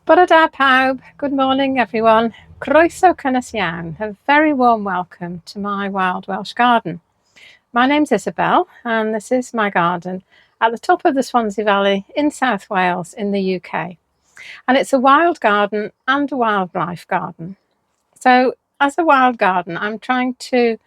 Bore da pawb, good morning everyone. Croeso cynnes iawn, a very warm welcome to my wild Welsh garden. My name's Isabel and this is my garden at the top of the Swansea Valley in South Wales in the UK. And it's a wild garden and a wildlife garden. So as a wild garden, I'm trying to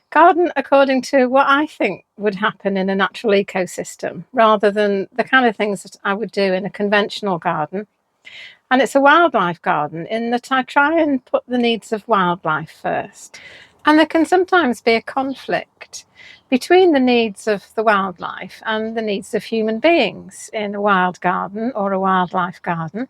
garden according to what I think would happen in a natural ecosystem rather than the kind of things that I would do in a conventional garden. And it's a wildlife garden in that I try and put the needs of wildlife first. And there can sometimes be a conflict between the needs of the wildlife and the needs of human beings in a wild garden or a wildlife garden,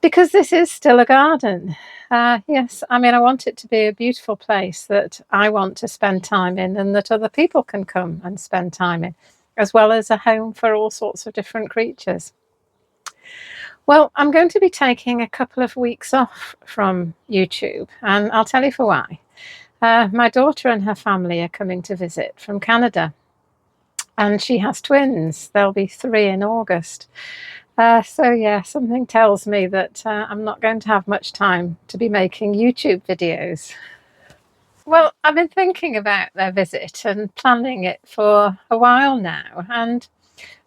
because this is still a garden. Yes, I mean, I want it to be a beautiful place that I want to spend time in and that other people can come and spend time in, as well as a home for all sorts of different creatures. Well, I'm going to be taking a couple of weeks off from YouTube, and I'll tell you for why. My daughter and her family are coming to visit from Canada, and she has twins. They'll be 3 in August. So yeah, something tells me that I'm not going to have much time to be making YouTube videos. Well, I've been thinking about their visit and planning it for a while now, and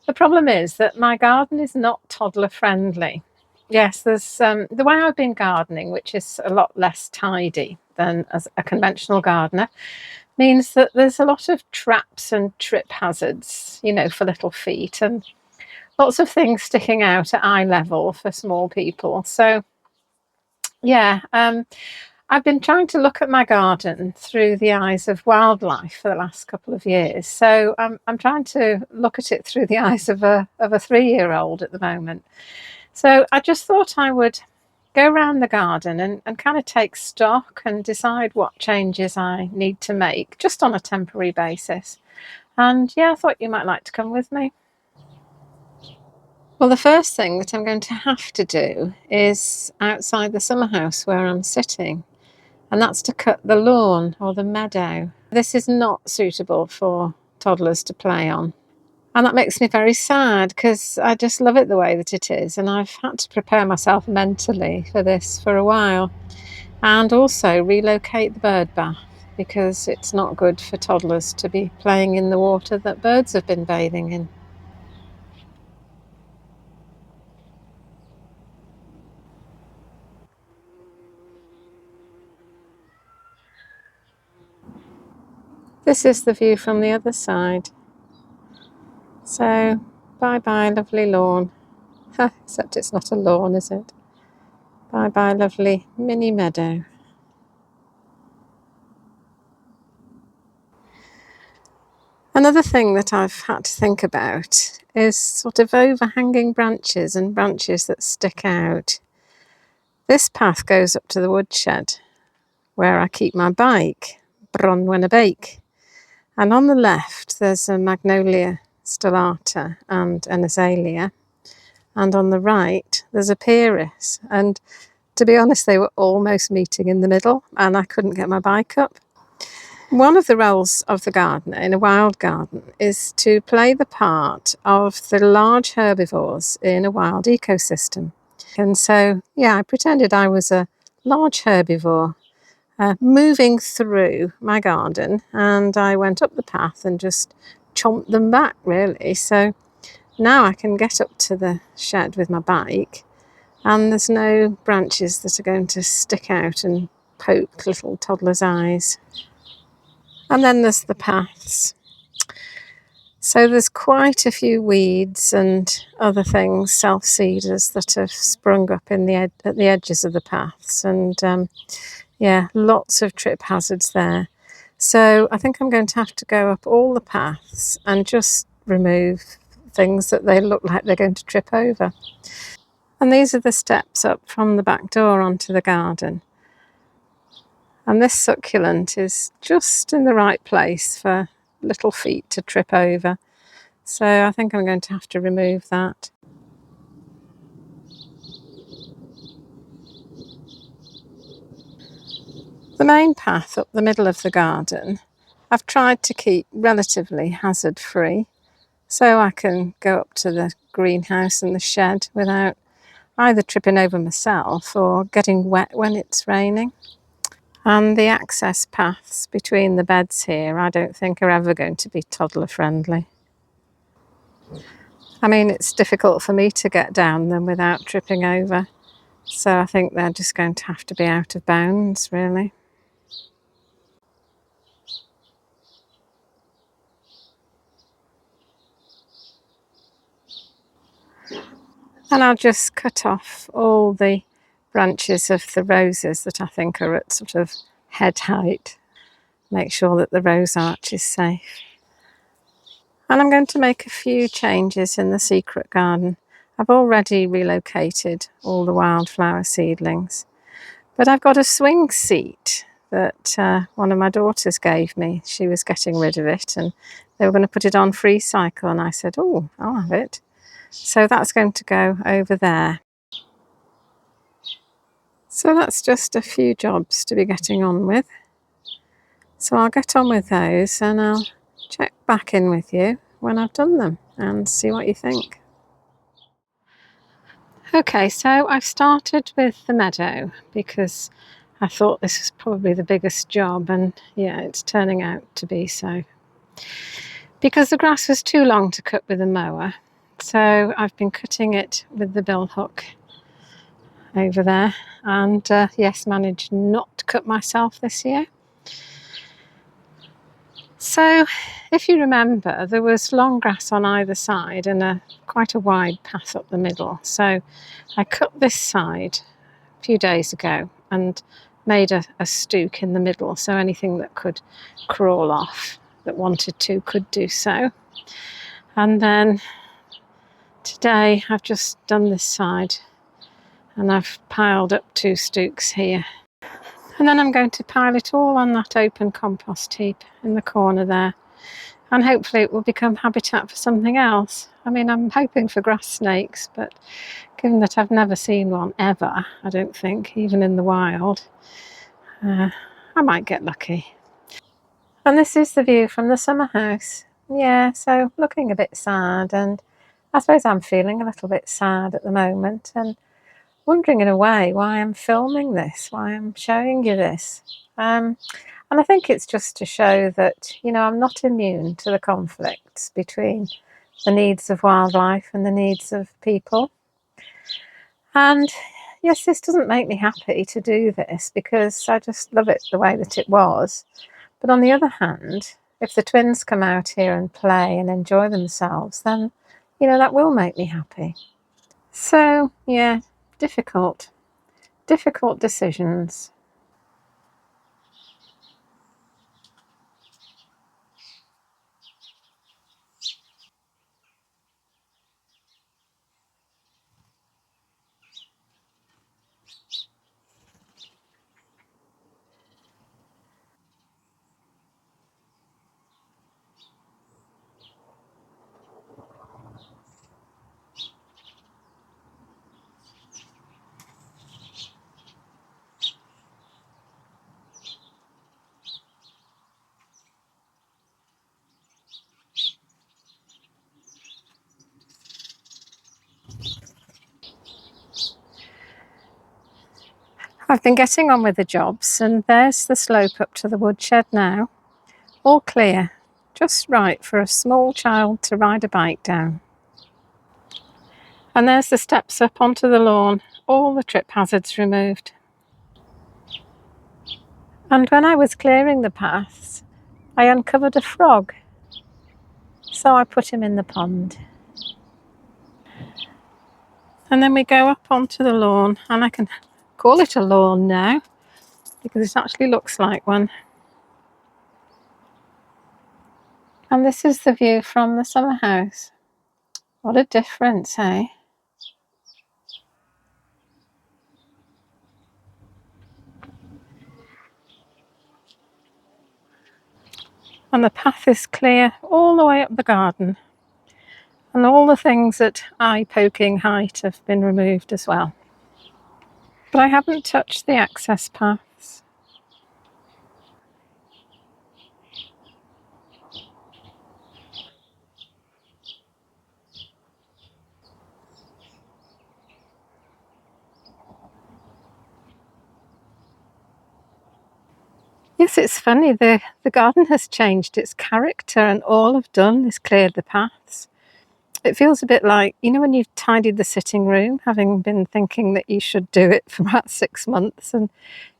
the problem is that my garden is not toddler friendly. Yes, there's the way I've been gardening, which is a lot less tidy than as a conventional gardener, means that there's a lot of traps and trip hazards, for little feet, and lots of things sticking out at eye level for small people. So, yeah, I've been trying to look at my garden through the eyes of wildlife for the last couple of years. So I'm trying to look at it through the eyes of a 3-year-old at the moment. So I just thought I would go around the garden and kind of take stock and decide what changes I need to make just on a temporary basis. And yeah, I thought you might like to come with me. Well, the first thing that I'm going to have to do is outside the summer house where I'm sitting, and that's to cut the lawn or the meadow. This is not suitable for toddlers to play on. And that makes me very sad because I just love it the way that it is, and I've had to prepare myself mentally for this for a while, and also relocate the bird bath because it's not good for toddlers to be playing in the water that birds have been bathing in. This is the view from the other side. So, bye bye, lovely lawn. Except it's not a lawn, is it? Bye bye, lovely mini meadow. Another thing that I've had to think about is sort of overhanging branches and branches that stick out. This path goes up to the woodshed where I keep my bike, bron when a bake. And on the left there's a magnolia stellata and an azalea. And on the right there's a pieris. And to be honest, they were almost meeting in the middle and I couldn't get my bike up. One of the roles of the gardener in a wild garden is to play the part of the large herbivores in a wild ecosystem. And so, yeah, I pretended I was a large herbivore moving through my garden, and I went up the path and just chomped them back, really. So now I can get up to the shed with my bike, and there's no branches that are going to stick out and poke little toddlers' eyes. And then there's the paths. So there's quite a few weeds and other things, self-seeders, that have sprung up at the edges of the paths. And yeah, lots of trip hazards there. So I think I'm going to have to go up all the paths and just remove things that they look like they're going to trip over. And these are the steps up from the back door onto the garden. And this succulent is just in the right place for little feet to trip over. So I think I'm going to have to remove that. The main path up the middle of the garden, I've tried to keep relatively hazard-free, so I can go up to the greenhouse and the shed without either tripping over myself or getting wet when it's raining. And the access paths between the beds here, I don't think are ever going to be toddler friendly. I mean, it's difficult for me to get down them without tripping over. So I think they're just going to have to be out of bounds, really. And I'll just cut off all the branches of the roses that I think are at sort of head height. Make sure that the rose arch is safe. And I'm going to make a few changes in the secret garden. I've already relocated all the wildflower seedlings, but I've got a swing seat that one of my daughters gave me. She was getting rid of it and they were going to put it on free cycle, and I said, oh, I'll have it. So that's going to go over there. So that's just a few jobs to be getting on with. So I'll get on with those and I'll check back in with you when I've done them and see what you think. Okay, so I've started with the meadow because I thought this was probably the biggest job, and yeah, it's turning out to be so. Because the grass was too long to cut with a mower, so I've been cutting it with the bill hook over there, and yes, managed not to cut myself this year. So if you remember, there was long grass on either side and quite a wide path up the middle. So I cut this side a few days ago and made a stook in the middle, so anything that could crawl off that wanted to could do so. And then today I've just done this side and I've piled up 2 stooks here. And then I'm going to pile it all on that open compost heap in the corner there. And hopefully it will become habitat for something else. I mean, I'm hoping for grass snakes, but given that I've never seen one ever, I don't think, even in the wild, I might get lucky. And this is the view from the summer house. Yeah, so looking a bit sad, and I suppose I'm feeling a little bit sad at the moment and wondering in a way why I'm filming this, why I'm showing you this. And I think it's just to show that, you know, I'm not immune to the conflicts between the needs of wildlife and the needs of people. And yes, this doesn't make me happy to do this because I just love it the way that it was. But on the other hand, if the twins come out here and play and enjoy themselves, then, you know, that will make me happy. So, yeah, difficult decisions. I've been getting on with the jobs, and there's the slope up to the woodshed now. All clear, just right for a small child to ride a bike down. And there's the steps up onto the lawn, all the trip hazards removed. And when I was clearing the paths, I uncovered a frog, so I put him in the pond. And then we go up onto the lawn, and I can call it a lawn now because it actually looks like one. And this is the view from the summer house. What a difference, eh? And the path is clear all the way up the garden. And all the things at eye-poking height have been removed as well. But I haven't touched the access paths. Yes, it's funny, the garden has changed its character and all I've done is cleared the paths. It feels a bit like, you know, when you've tidied the sitting room, having been thinking that you should do it for about 6 months, and,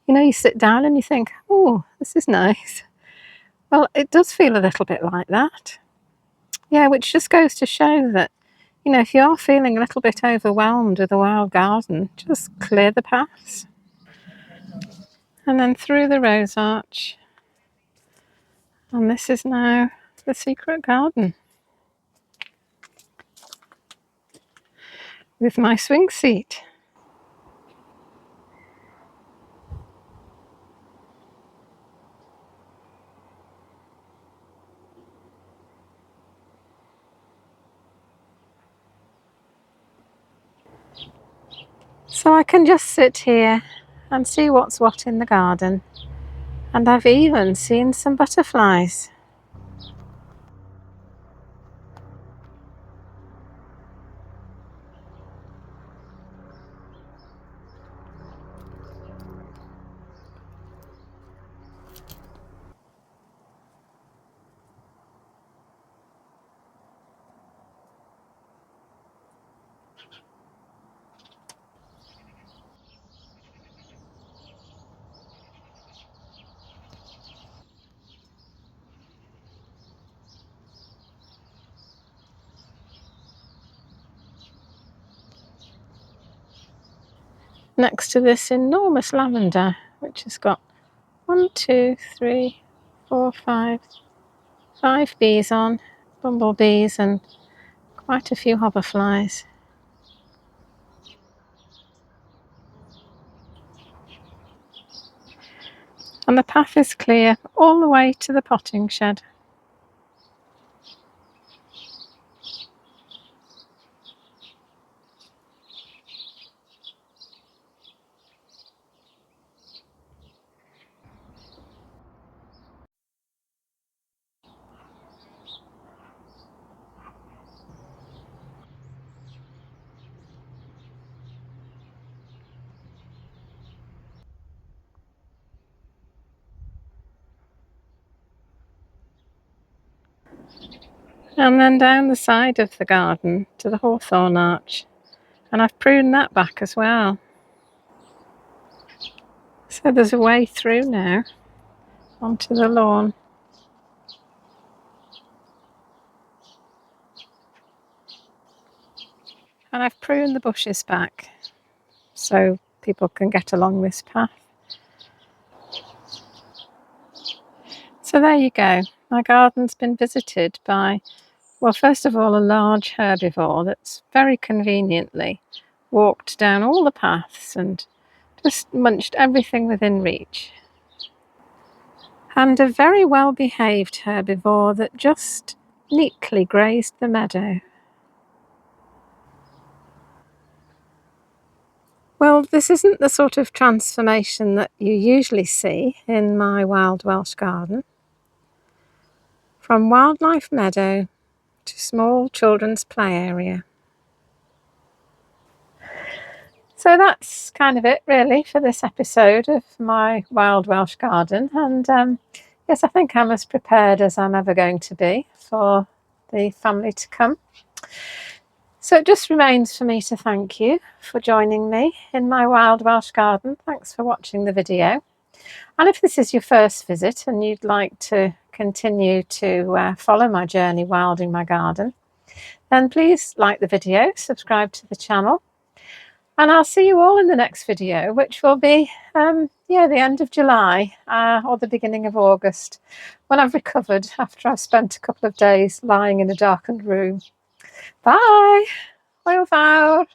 you know, you sit down and you think, "Oh, this is nice." Well, it does feel a little bit like that. Yeah, which just goes to show that, you know, if you are feeling a little bit overwhelmed with a wild garden, just clear the paths. And then through the rose arch. And this is now the secret garden with my swing seat. So I can just sit here and see what's what in the garden. And I've even seen some butterflies. Next to this enormous lavender, which has got 1, 2, 3, 4, 5 bees on, bumblebees, and quite a few hoverflies. And the path is clear all the way to the potting shed. And then down the side of the garden to the hawthorn arch. And I've pruned that back as well. So there's a way through now onto the lawn. And I've pruned the bushes back so people can get along this path. So there you go. My garden's been visited by, well, first of all, a large herbivore that's very conveniently walked down all the paths and just munched everything within reach. And a very well behaved herbivore that just neatly grazed the meadow. Well, this isn't the sort of transformation that you usually see in my wild Welsh garden. From wildlife meadow to small children's play area. So that's kind of it really for this episode of my wild Welsh garden, and yes, I think I'm as prepared as I'm ever going to be for the family to come. So it just remains for me to thank you for joining me in my wild Welsh garden. Thanks for watching the video. And if this is your first visit and you'd like to continue to follow my journey wilding my garden, then please like the video, subscribe to the channel, and I'll see you all in the next video, which will be the end of July or the beginning of August, when I've recovered after I've spent a couple of days lying in a darkened room. Bye! Hwyl fawr!